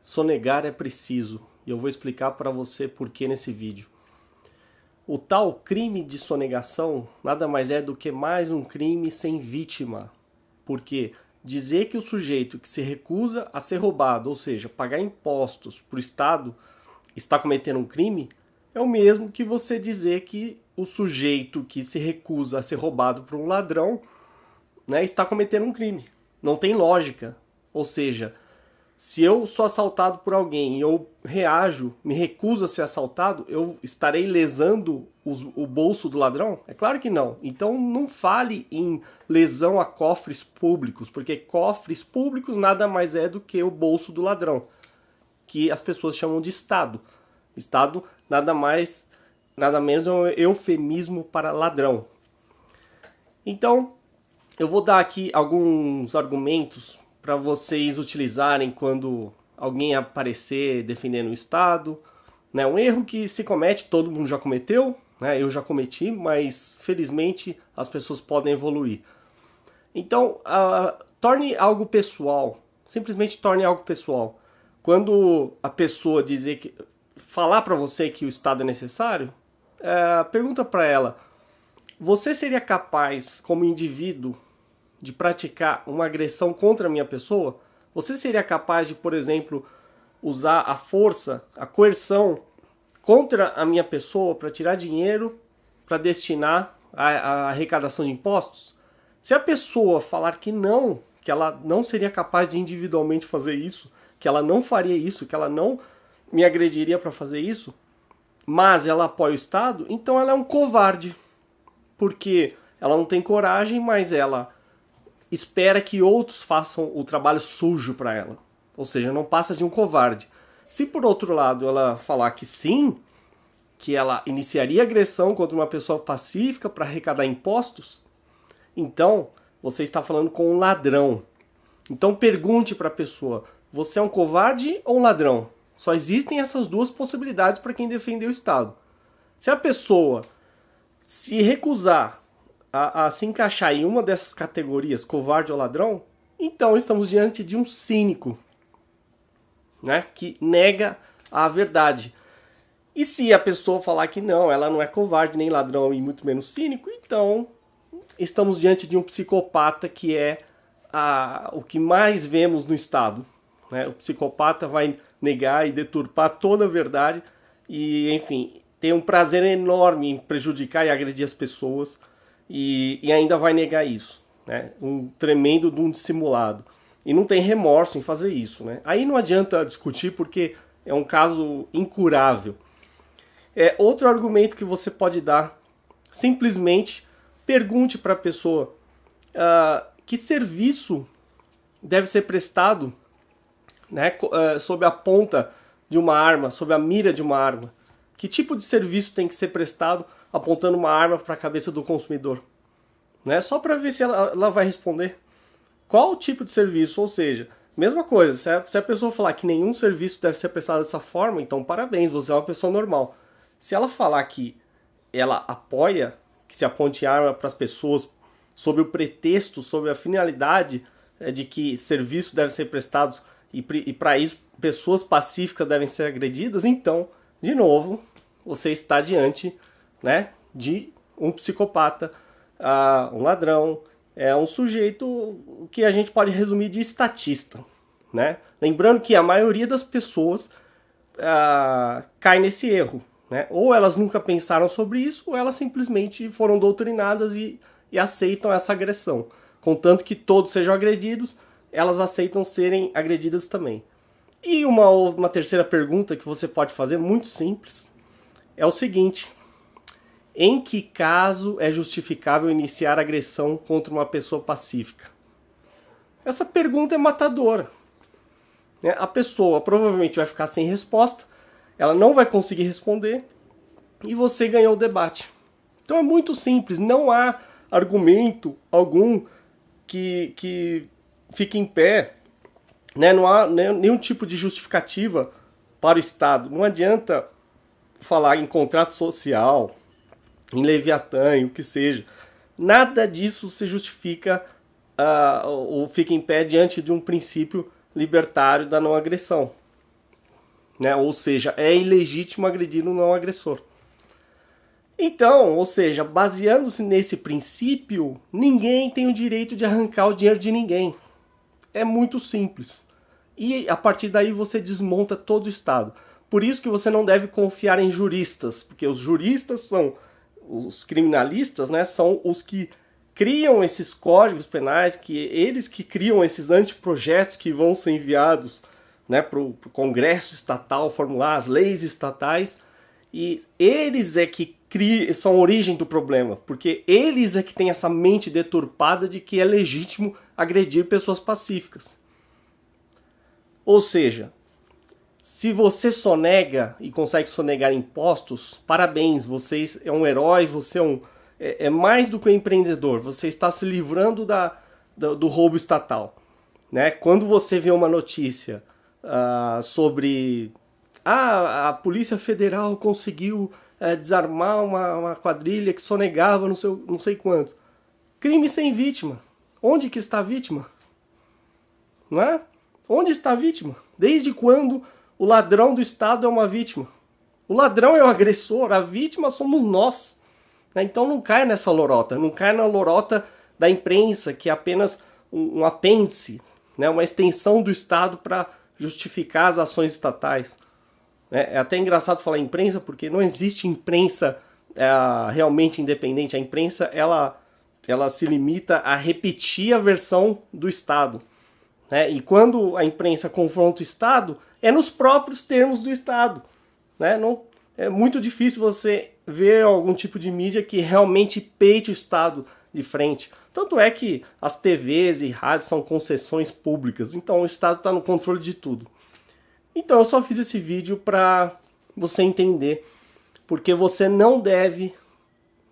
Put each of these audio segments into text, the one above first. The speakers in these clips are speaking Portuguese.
Sonegar é preciso, e eu vou explicar para você por que nesse vídeo. O tal crime de sonegação nada mais é do que mais um crime sem vítima, porque dizer que o sujeito que se recusa a ser roubado, ou seja, pagar impostos para o Estado, está cometendo um crime, é o mesmo que você dizer que o sujeito que se recusa a ser roubado por um ladrão, né, está cometendo um crime. Não tem lógica. Ou seja, se eu sou assaltado por alguém e eu reajo, me recuso a ser assaltado, eu estarei lesando o bolso do ladrão? É claro que não. Então não fale em lesão a cofres públicos, porque cofres públicos nada mais é do que o bolso do ladrão, que as pessoas chamam de Estado. Estado nada mais, nada menos é um eufemismo para ladrão. Então, eu vou dar aqui alguns argumentos para vocês utilizarem quando alguém aparecer defendendo o Estado. Né? Um erro que se comete, todo mundo já cometeu, né? Eu já cometi, mas felizmente as pessoas podem evoluir. Então, torne algo pessoal, simplesmente torne algo pessoal. Quando a pessoa falar para você que o Estado é necessário, pergunta para ela: você seria capaz, como indivíduo, de praticar uma agressão contra a minha pessoa? Você seria capaz de, por exemplo, usar a força, a coerção contra a minha pessoa para tirar dinheiro para destinar à arrecadação de impostos? Se a pessoa falar que ela não seria capaz de individualmente fazer isso, que ela não faria isso, que ela não me agrediria para fazer isso, mas ela apoia o Estado, então ela é um covarde, porque ela não tem coragem, mas ela espera que outros façam o trabalho sujo para ela. Ou seja, não passa de um covarde. Se por outro lado ela falar que sim, que ela iniciaria agressão contra uma pessoa pacífica para arrecadar impostos, então você está falando com um ladrão. Então pergunte para a pessoa: você é um covarde ou um ladrão? Só existem essas duas possibilidades para quem defender o Estado. Se a pessoa se recusar a se encaixar em uma dessas categorias, covarde ou ladrão, então estamos diante de um cínico, né, que nega a verdade. E se a pessoa falar que não, ela não é covarde nem ladrão e muito menos cínico, então estamos diante de um psicopata, que é o que mais vemos no Estado. Né? O psicopata vai negar e deturpar toda a verdade e, enfim, tem um prazer enorme em prejudicar e agredir as pessoas. E ainda vai negar isso, né? Um tremendo de um dissimulado. E não tem remorso em fazer isso, né? Aí não adianta discutir porque é um caso incurável. Outro argumento que você pode dar: simplesmente pergunte para a pessoa que serviço deve ser prestado, né, sob a ponta de uma arma, sob a mira de uma arma. Que tipo de serviço tem que ser prestado apontando uma arma para a cabeça do consumidor? Né? Só para ver se ela vai responder. Qual o tipo de serviço? Ou seja, mesma coisa, se a pessoa falar que nenhum serviço deve ser prestado dessa forma, então parabéns, você é uma pessoa normal. Se ela falar que ela apoia que se aponte arma para as pessoas sob o pretexto, sob a finalidade de que serviços devem ser prestados e para isso pessoas pacíficas devem ser agredidas, então, de novo, você está diante, né, de um psicopata, um ladrão, um sujeito que a gente pode resumir de estatista. Né? Lembrando que a maioria das pessoas cai nesse erro. Né? Ou elas nunca pensaram sobre isso, ou elas simplesmente foram doutrinadas e aceitam essa agressão. Contanto que todos sejam agredidos, elas aceitam serem agredidas também. E uma terceira pergunta que você pode fazer, muito simples, é o seguinte: em que caso é justificável iniciar agressão contra uma pessoa pacífica? Essa pergunta é matadora. A pessoa provavelmente vai ficar sem resposta, ela não vai conseguir responder e você ganhou o debate. Então é muito simples, não há argumento algum que fique em pé. Né? Não há nenhum tipo de justificativa para o Estado. Não adianta falar em contrato social, em Leviatã, o que seja. Nada disso se justifica ou fica em pé diante de um princípio libertário da não agressão. né? Ou seja, é ilegítimo agredir um não agressor. Então, ou seja, baseando-se nesse princípio, ninguém tem o direito de arrancar o dinheiro de ninguém. É muito simples. E a partir daí você desmonta todo o Estado. Por isso que você não deve confiar em juristas, porque os juristas são os criminalistas, né? São os que criam esses códigos penais, que eles que criam esses anteprojetos que vão ser enviados, né, para o Congresso estatal formular as leis estatais, e eles é que são a origem do problema, porque eles é que têm essa mente deturpada de que é legítimo agredir pessoas pacíficas. Ou seja, se você sonega e consegue sonegar impostos, parabéns, você é um herói, você é mais do que um empreendedor, você está se livrando do roubo estatal. Né? Quando você vê uma notícia sobre a Polícia Federal conseguiu desarmar uma quadrilha que sonegava não sei quanto. Crime sem vítima. Onde que está a vítima? Não é? Onde está a vítima? Desde quando o ladrão do Estado é uma vítima? O ladrão é o agressor, a vítima somos nós. Então não cai nessa lorota, não cai na lorota da imprensa, que é apenas um apêndice, né? Uma extensão do Estado para justificar as ações estatais. É até engraçado falar imprensa, porque não existe imprensa realmente independente. A imprensa ela se limita a repetir a versão do Estado. Né? E quando a imprensa confronta o Estado, é nos próprios termos do Estado. Né? Não, é muito difícil você ver algum tipo de mídia que realmente peite o Estado de frente. Tanto é que as TVs e rádios são concessões públicas, então o Estado está no controle de tudo. Então eu só fiz esse vídeo para você entender porque você não deve,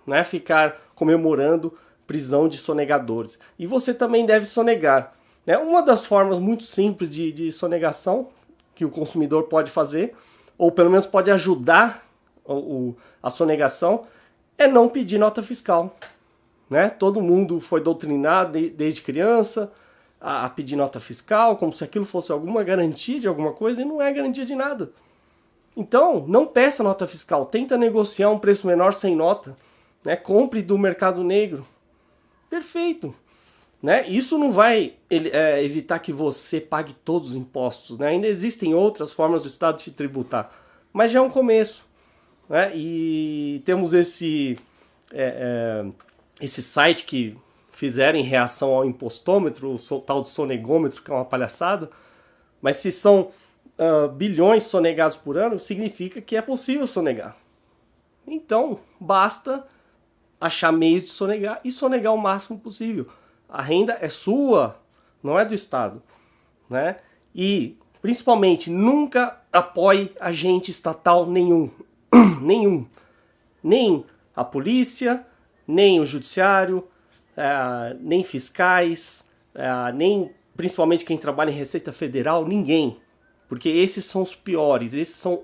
né, ficar comemorando prisão de sonegadores. E você também deve sonegar. Né? Uma das formas muito simples de sonegação que o consumidor pode fazer, ou pelo menos pode ajudar a sonegação, é não pedir nota fiscal. Né? Todo mundo foi doutrinado desde criança a pedir nota fiscal, como se aquilo fosse alguma garantia de alguma coisa, e não é garantia de nada. Então, não peça nota fiscal, tenta negociar um preço menor sem nota, né? Compre do mercado negro. Perfeito. Né? Isso não vai evitar que você pague todos os impostos. Né? Ainda existem outras formas do Estado de te tributar, mas já é um começo. Né? E temos esse site que fizeram em reação ao impostômetro, o tal de sonegômetro, que é uma palhaçada, mas se são bilhões sonegados por ano, significa que é possível sonegar. Então, basta achar meios de sonegar e sonegar o máximo possível. A renda é sua, não é do Estado. Né? E, principalmente, nunca apoie agente estatal nenhum. Nenhum. Nem a polícia, nem o judiciário, nem fiscais, nem principalmente quem trabalha em Receita Federal, ninguém. Porque esses são os piores, esses são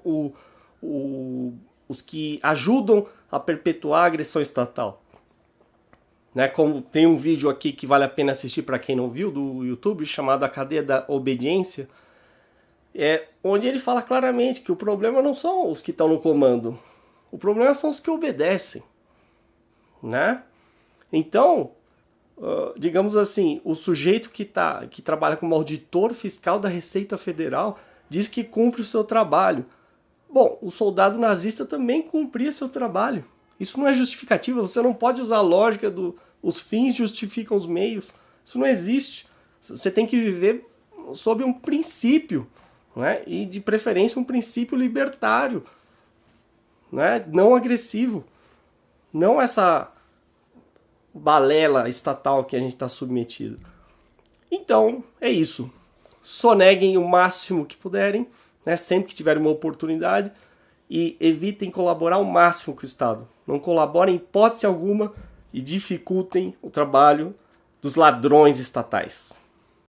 os que ajudam a perpetuar a agressão estatal. Né? Como tem um vídeo aqui que vale a pena assistir para quem não viu, do YouTube, chamado A Cadeia da Obediência, onde ele fala claramente que o problema não são os que estão no comando, o problema são os que obedecem. Né? Então, digamos assim, o sujeito que trabalha como auditor fiscal da Receita Federal diz que cumpre o seu trabalho. Bom, o soldado nazista também cumpria seu trabalho. Isso não é justificativa, você não pode usar a lógica os fins justificam os meios. Isso não existe. Você tem que viver sob um princípio, né? E de preferência um princípio libertário, né? Não agressivo. Não essa balela estatal que a gente está submetido. Então, é isso. Soneguem o máximo que puderem, né? Sempre que tiverem uma oportunidade, e evitem colaborar ao máximo com o Estado. Não colaborem em hipótese alguma e dificultem o trabalho dos ladrões estatais.